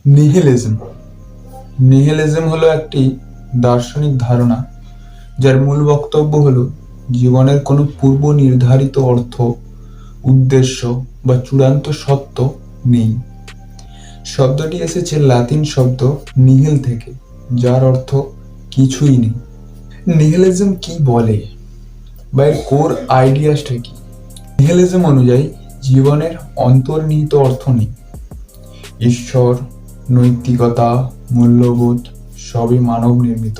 Nihilism nihilism হলো একটি দার্শনিক ধারণা যার মূল বক্তব্য হলো জীবনের কোনো পূর্ব নির্ধারিত অর্থ, উদ্দেশ্য বা চূড়ান্ত সত্য নেই। শব্দটি এসেছে লাতিন শব্দ নিহিল থেকে, যার অর্থ কিছুই নেই। নিহিলিজম কি বলে বা এর কোর আইডিয়াসটা কি? নিহিলিজম অনুযায়ী জীবনের অন্তর্নিহিত অর্থ নেই। ঈশ্বর, নৈতিকতা, মূল্যবোধ সবই মানব নির্মিত।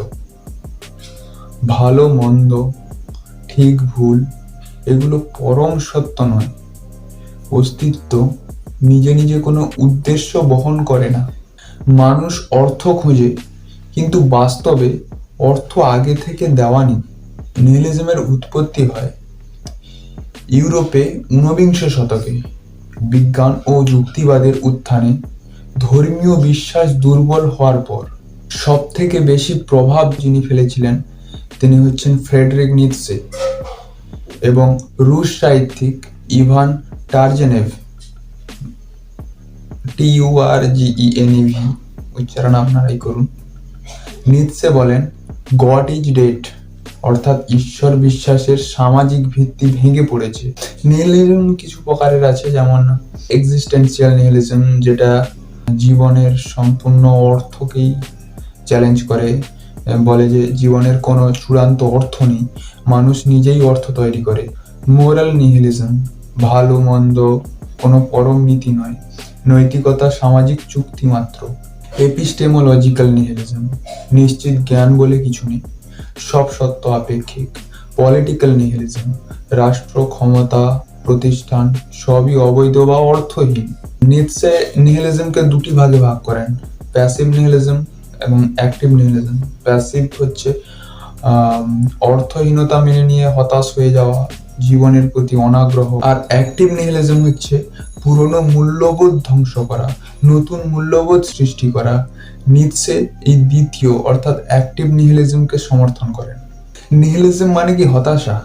ভালো মন্দ, ঠিক ভুল এগুলো পরম সত্য নয়। অস্তিত্ব নিজে নিজে কোনো উদ্দেশ্য বহন করে না। মানুষ অর্থ খোঁজে, কিন্তু বাস্তবে অর্থ আগে থেকে দেওয়া নেই। নিহিলিজমের উৎপত্তি হয় ইউরোপে ঊনবিংশ শতকে। বিজ্ঞান ও যুক্তিবাদের উত্থানে ধর্মীয় বিশ্বাস দুর্বল হওয়ার পর সব থেকে বেশি প্রভাব যিনি ফেলেছিলেন তিনি হচ্ছেন ফ্রেডরিক নিৎসে এবং রুশ সাহিত্যিক ইভান টার্জেনেভ, TURGENEV, উচ্চারণ আপনারাই করুন। নিৎসে বলেন, গড ইজ ডেড, অর্থাৎ ঈশ্বর বিশ্বাসের সামাজিক ভিত্তি ভেঙে পড়েছে। নিহিলিজম কিছু প্রকারের আছে, যেমন এক্সিস্টেন্সিয়াল নিহিলিজম, যেটা জীবনের সম্পূর্ণ অর্থকেই চ্যালেঞ্জ করে, বলে যে জীবনের কোনো চূড়ান্ত অর্থ নেই, মানুষ নিজেই অর্থ তৈরি করে। মোরাল নিহিলিজম, ভালো মন্দ কোনো পরম নীতি নয়, নৈতিকতা সামাজিক চুক্তি মাত্র। এপিস্টেমোলজিক্যাল নিহিলিজম, নিশ্চিত জ্ঞান বলে কিছু নেই, সব সত্য আপেক্ষিক। পলিটিক্যাল নিহিলিজম, রাষ্ট্র, ক্ষমতা, প্রতিষ্ঠান সবই অবৈধ বা অর্থহীন। নিৎসে নিহিলিজমকে দুটি ভাগে ভাগ করেন, প্যাসিভ নিহিলিজম এবং অ্যাক্টিভ নিহিলিজম। প্যাসিভ হচ্ছে অর্থহীনতা মেনে নিয়ে হতাশ হয়ে যাওয়া, জীবনের প্রতি অনাগ্রহ। আর অ্যাক্টিভ নিহিলিজম হচ্ছে পুরনো মূল্যবোধ ধ্বংস করা, নতুন মূল্যবোধ সৃষ্টি করা। নিৎসে এই দ্বিতীয় অর্থাৎ অ্যাক্টিভ নিহিলিজমকে সমর্থন করেন। নিহিলিজম মানে কি হতাশা?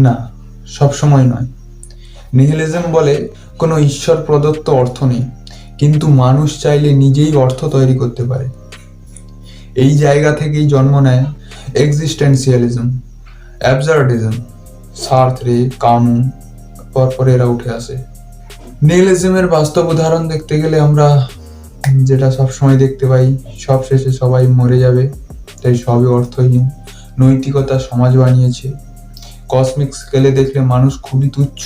না, সবসময় নয়। নিহিলিজম বলে কোনো ঈশ্বর প্রদত্ত অর্থ নেই, কিন্তু মানুষ চাইলে নিজেই অর্থ তৈরি করতে পারে। এই জায়গা থেকেই জন্ম নেয় এক্সিস্টেন্সিয়ালিজম, অ্যাবসার্ডিজম, সার্ত্রে, কামু, পরপর এরা উঠে আসে। নিহিলিজমের বাস্তব উদাহরণ দেখতে গেলে আমরা যেটা সবসময় দেখতে পাই, সব শেষে সবাই মরে যাবে, তাই সবই অর্থহীন। নৈতিকতা সমাজ বানিয়েছে, কসমিক স্কেলে দেখলে মানুষ খুবই তুচ্ছ,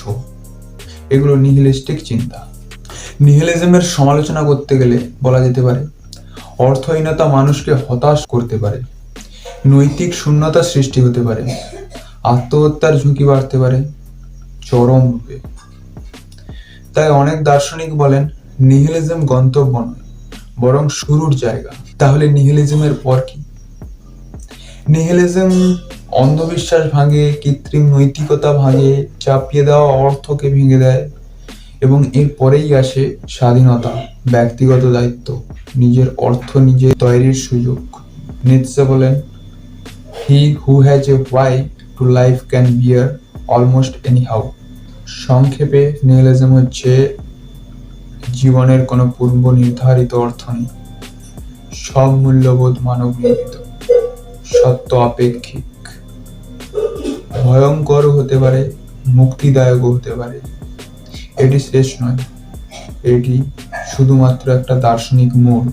এগুলো নিহিলিস্টিক চিন্তা। নিহিলিজমের সমালোচনা করতে গেলে বলা যেতে পারে অর্থহীনতা মানুষকে হতাশ করতে পারে, নৈতিক শূন্যতা সৃষ্টি হতে পারে, আত্মহত্যার ঝুঁকি বাড়তে পারে চরম রূপে। তাই অনেক দার্শনিক বলেন নিহিলিজম গন্তব্য নয়, বরং শুরুর জায়গা। তাহলে নিহিলিজমের পর কি? নিহিলিজম অন্ধবিশ্বাস ভাঙে, কৃত্রিম নৈতিকতা ভাঙে, চাপিয়ে দেওয়া অর্থকে ভেঙে দেয়, এবং এর পরেই আসে স্বাধীনতা, ব্যক্তিগত দায়িত্ব, নিজের অর্থ নিজে তৈরির সুযোগ। নিৎসে বলেন, he who has a why to life can bear almost anyhow. সংক্ষেপে নিহিলিজম হচ্ছে জীবনের কোনো পূর্ব নির্ধারিত অর্থ নেই, সব মূল্যবোধ মানব নির্মিত, সত্য আপেক্ষিক, ভয়ঙ্কর হতে পারে, মুক্তিদায়কও হতে পারে। এটি শেষ নয়, এটি শুধুমাত্র একটা দার্শনিক মোড়।